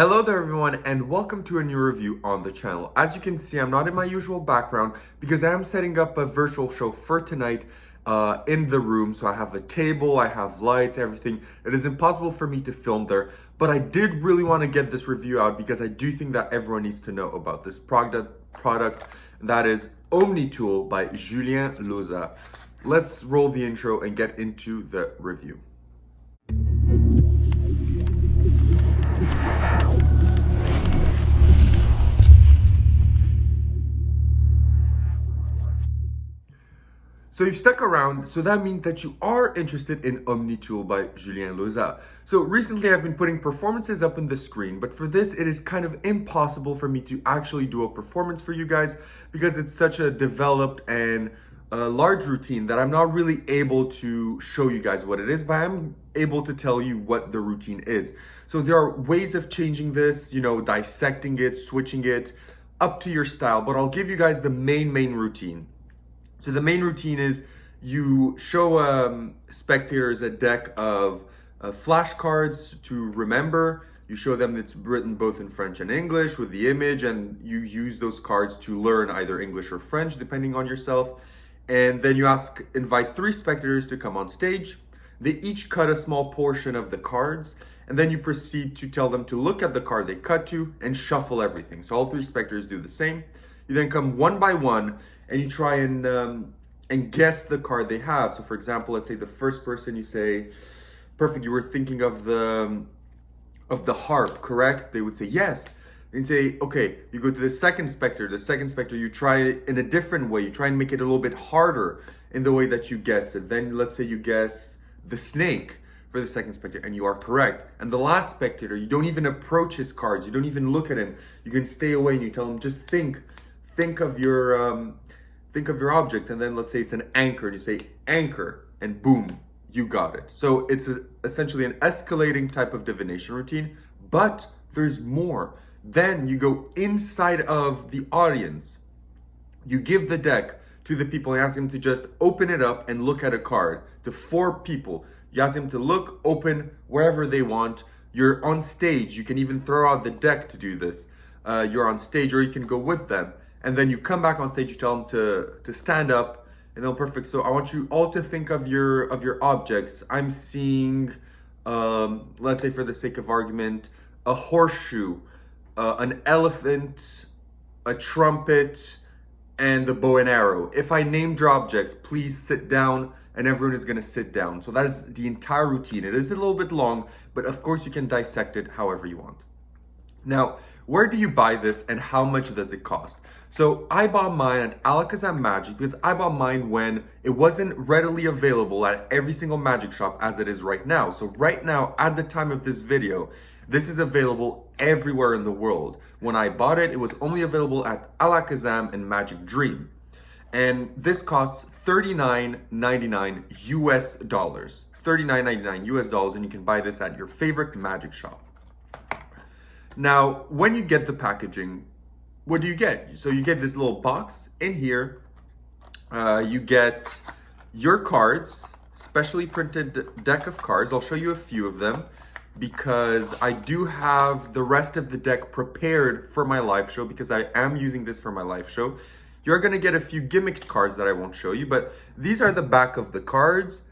Hello there everyone and welcome to a new review on the channel. As you can see, I'm not in my usual background because I am setting up a virtual show for tonight in the room. So I have a table, I have lights, everything. It is impossible for me to film there, but I did really want to get this review out because I do think that everyone needs to know about this product that is Omnitool by Julien Losa. Let's roll the intro and get into the review. So you've stuck around, so that means that you are interested in Omnitool by Julien Losa. So recently I've been putting performances up on the screen, but for this it is kind of impossible for me to actually do a performance for you guys because it's such a developed and large routine that I'm not really able to show you guys what it is, but I'm able to tell you what the routine is. So there are ways of changing this, dissecting it, switching it, up to your style, but I'll give you guys the main routine. So the main routine is you show spectators a deck of flashcards to remember. You show them it's written both in French and English with the image, and you use those cards to learn either English or French, depending on yourself. And then you invite 3 spectators to come on stage. They each cut a small portion of the cards, and then you proceed to tell them to look at the card they cut to and shuffle everything. So all 3 spectators do the same. You then come one by one and you try and guess the card they have. So for example, let's say the first person, you say, perfect, you were thinking of the harp, correct? They would say yes. And say, okay, you go to the second spectator. The second spectator, you try it in a different way. You try and make it a little bit harder in the way that you guess it. Then let's say you guess the snake for the second spectator and you are correct. And the last spectator, you don't even approach his cards. You don't even look at him. You can stay away and you tell him, just think of your object. And then let's say it's an anchor and you say anchor and boom, you got it. So it's essentially an escalating type of divination routine, but there's more. Then you go inside of the audience. You give the deck to the people and ask them to just open it up and look at a card to 4 people. You ask them to look, open wherever they want. You're on stage. You can even throw out the deck to do this. You're on stage, or you can go with them. And then you come back on stage, you tell them to stand up, and then perfect. So I want you all to think of your objects. I'm seeing, let's say for the sake of argument, a horseshoe, an elephant, a trumpet, and the bow and arrow. If I named your object, please sit down, and everyone is gonna sit down. So that is the entire routine. It is a little bit long, but of course you can dissect it however you want. Now, where do you buy this and how much does it cost? So I bought mine at Alakazam Magic because I bought mine when it wasn't readily available at every single magic shop as it is right now. So right now, at the time of this video, this is available everywhere in the world. When I bought it, it was only available at Alakazam and Magic Dream. And this costs $39.99 US dollars. $39.99 US dollars, and you can buy this at your favorite magic shop. Now, when you get the packaging, what do you get? So you get this little box. In here, you get your cards, specially printed deck of cards. I'll show you a few of them because I do have the rest of the deck prepared for my live show because I am using this for my live show. You're gonna get a few gimmicked cards that I won't show you, but these are the back of the cards.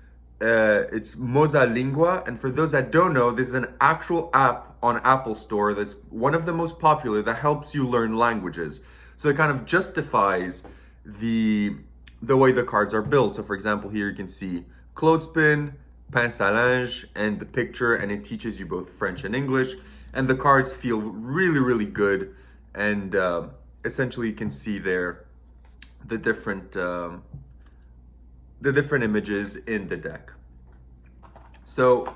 It's Moza Lingua, and for those that don't know, this is an actual app on Apple Store that's one of the most popular that helps you learn languages. So it kind of justifies the way the cards are built. So for example, here you can see clothespin, pince à linge, and the picture, and it teaches you both French and English. And the cards feel really good, and essentially you can see there the different images in the deck. So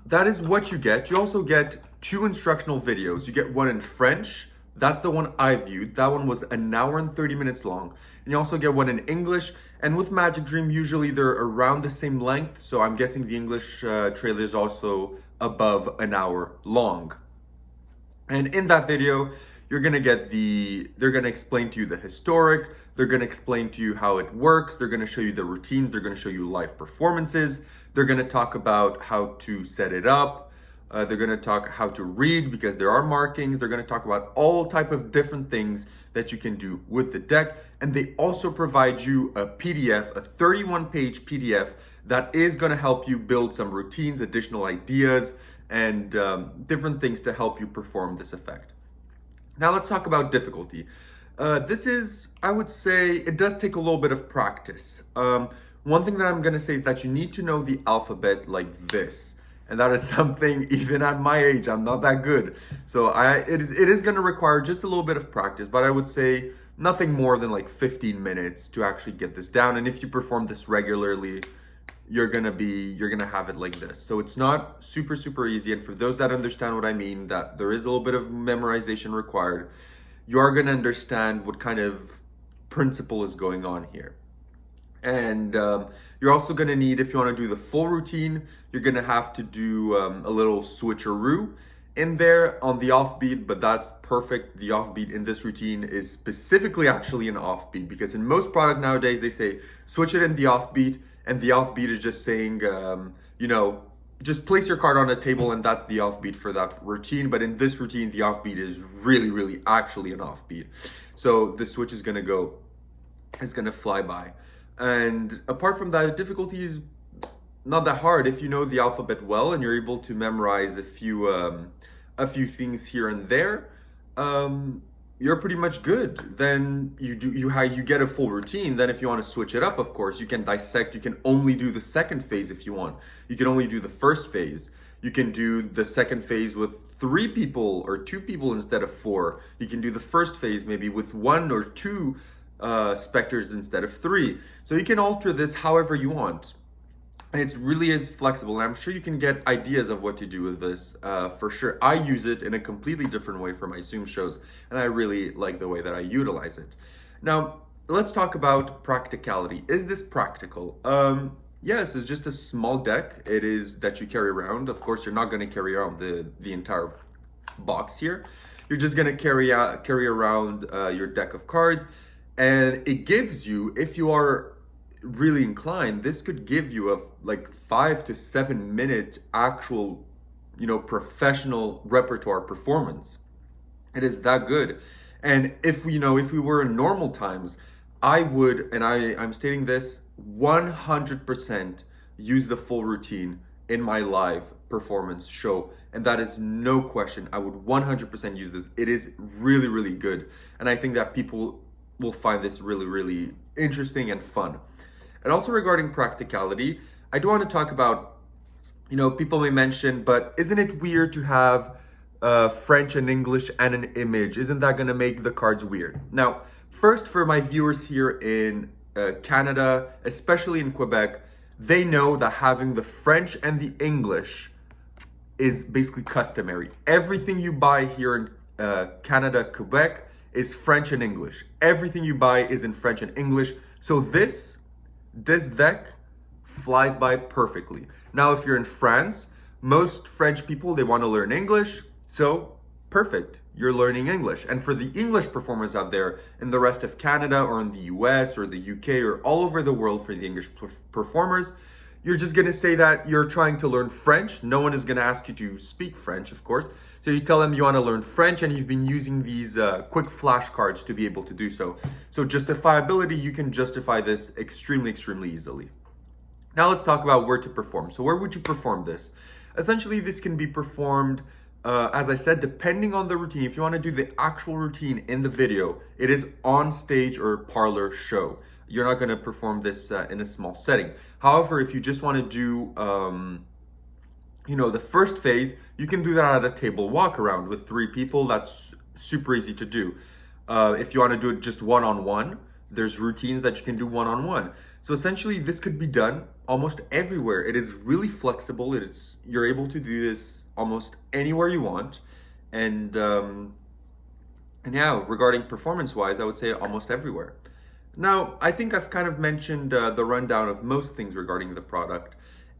that is what you get. You also get 2 instructional videos. You get one in French. That's the one I viewed. That one was an hour and 30 minutes long. And you also get one in English. And with Magic Dream, usually they're around the same length. So I'm guessing the English trailer is also above an hour long. And in that video, you're gonna get they're gonna explain to you the historic, they're gonna explain to you how it works, they're gonna show you the routines, they're gonna show you live performances, they're gonna talk about how to set it up, They're going to talk how to read because there are markings. They're going to talk about all type of different things that you can do with the deck. And they also provide you a PDF, a 31-page PDF that is going to help you build some routines, additional ideas, and different things to help you perform this effect. Now let's talk about difficulty. This is, I would say, it does take a little bit of practice. One thing that I'm going to say is that you need to know the alphabet like this. And that is something, even at my age, I'm not that good. So it is going to require just a little bit of practice, but I would say nothing more than like 15 minutes to actually get this down. And if you perform this regularly, you're gonna have it like this. So it's not super easy. And for those that understand what I mean, that there is a little bit of memorization required, you are gonna understand what kind of principle is going on here. And you're also gonna need, if you wanna do the full routine, you're gonna have to do a little switcheroo in there on the offbeat, but that's perfect. The offbeat in this routine is specifically actually an offbeat, because in most product nowadays, they say switch it in the offbeat, and the offbeat is just saying, just place your card on a table and that's the offbeat for that routine. But in this routine, the offbeat is really actually an offbeat. So the switch is gonna fly by. And apart from that, difficulty is not that hard if you know the alphabet well and you're able to memorize a few things here and there. You're pretty much good. Then you get a full routine. Then if you want to switch it up, of course, you can dissect. You can only do the second phase if you want. You can only do the first phase. You can do the second phase with 3 people or 2 people instead of 4. You can do the first phase maybe with 1 or 2 specters instead of 3. So you can alter this however you want. And it really is flexible, and I'm sure you can get ideas of what to do with this for sure. I use it in a completely different way for my Zoom shows, and I really like the way that I utilize it. Now, let's talk about practicality. Is this practical? Yes, it's just a small deck. It is that you carry around. Of course, you're not going to carry around the entire box here. You're just going to carry around your deck of cards, and it gives you, if you are really inclined, this could give you a like 5 to 7 minute actual, professional repertoire performance. It is that good. And if we were in normal times, I would, and I'm stating this 100%, use the full routine in my live performance show. And that is no question. I would 100% use this. It is really good. And I think that people will find this really interesting and fun. And also regarding practicality, I do want to talk about, people may mention, but isn't it weird to have French and English and an image? Isn't that going to make the cards weird? Now, first, for my viewers here in Canada, especially in Quebec, they know that having the French and the English is basically customary. Everything you buy here in Canada, Quebec, is French and English. Everything you buy is in French and English. So this deck flies by perfectly. Now, if you're in France, most French people, they want to learn English. So perfect, you're learning English. And for the English performers out there in the rest of Canada or in the US or the UK or all over the world, for the English performers, you're just going to say that you're trying to learn French. No one is going to ask you to speak French, of course. So you tell them you want to learn French, and you've been using these quick flashcards to be able to do so. So justifiability, you can justify this extremely easily. Now let's talk about where to perform. So where would you perform this? Essentially, this can be performed, as I said, depending on the routine. If you want to do the actual routine in the video, it is on stage or parlor show. You're not going to perform this in a small setting. However, if you just want to do the first phase, you can do that at a table walk around with 3 people. That's super easy to do. If you want to do it just one-on-one, there's routines that you can do one-on-one. So essentially, this could be done almost everywhere. It is really flexible. You're able to do this almost anywhere you want. And yeah, regarding performance-wise, I would say almost everywhere. Now, I think I've kind of mentioned the rundown of most things regarding the product.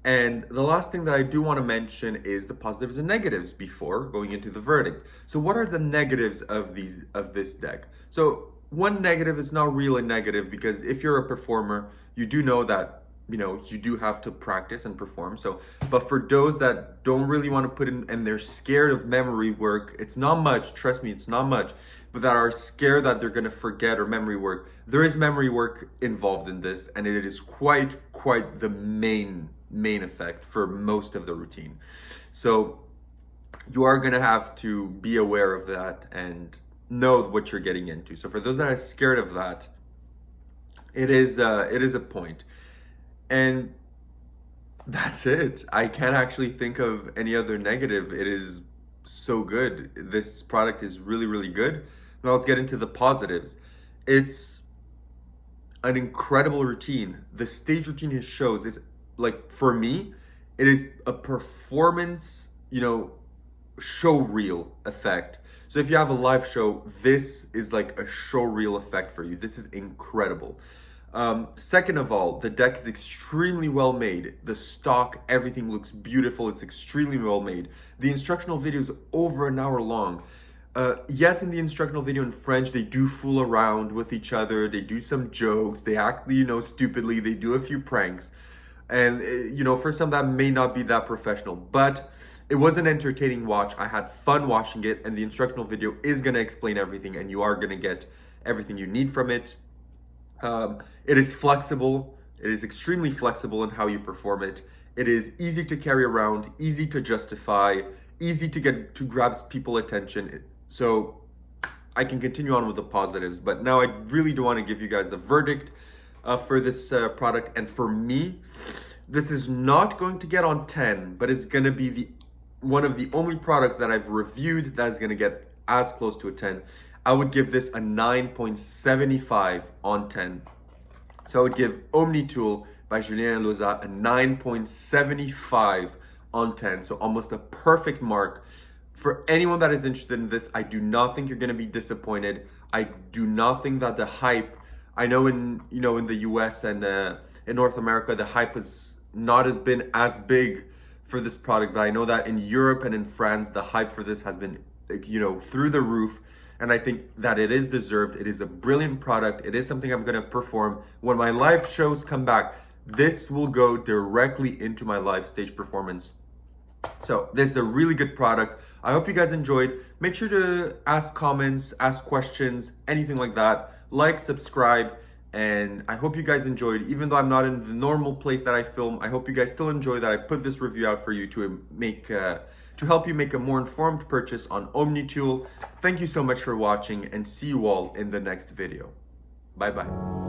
And the last thing that I do want to mention is the positives and negatives before going into the verdict. So what are the negatives of this deck? So one negative is not really negative, because if you're a performer, you do know that you do have to practice and perform. So, but for those that don't really want to put in and they're scared of memory work, it's not much, trust me, it's not much, but that are scared that they're going to forget or memory work, there is memory work involved in this, and it is quite the main effect for most of the routine. So you are going to have to be aware of that and know what you're getting into. So for those that are scared of that, it is a point. And that's it. I can't actually think of any other negative. It is so good. This product is really good. Now let's get into the positives. It's an incredible routine. The stage routine he shows is, like, for me, it is a performance, show reel effect. So if you have a live show, this is like a show reel effect for you. This is incredible. Second of all, the deck is extremely well made. The stock, everything looks beautiful. It's extremely well made. The instructional video is over an hour long. Yes, in the instructional video in French, they do fool around with each other. They do some jokes. They act, stupidly. They do a few pranks. And, for some that may not be that professional, but it was an entertaining watch. I had fun watching it, and the instructional video is going to explain everything, and you are going to get everything you need from it. It is flexible. It is extremely flexible in how you perform it. It is easy to carry around, easy to justify, easy to grab people's attention. So I can continue on with the positives, but now I really do want to give you guys the verdict for this product. And for me, this is not going to get on 10, but it's going to be one of the only products that I've reviewed that is going to get as close to a 10. I would give this a 9.75 on 10. So I would give Omnitool by Julien and Losa a 9.75 on 10. So almost a perfect mark. For anyone that is interested in this, I do not think you're going to be disappointed. I do not think that the hype, I know in the US and in North America, the hype has not been as big for this product, but I know that in Europe and in France, the hype for this has been, through the roof. And I think that it is deserved. It is a brilliant product. It is something I'm going to perform. When my live shows come back, this will go directly into my live stage performance. So this is a really good product. I hope you guys enjoyed. Make sure to ask comments, ask questions, anything like that. Like, subscribe, and I hope you guys enjoyed. Even though I'm not in the normal place that I film, I hope you guys still enjoy that I put this review out for you to help you make a more informed purchase on Omnitool. Thank you so much for watching, and see you all in the next video. Bye bye.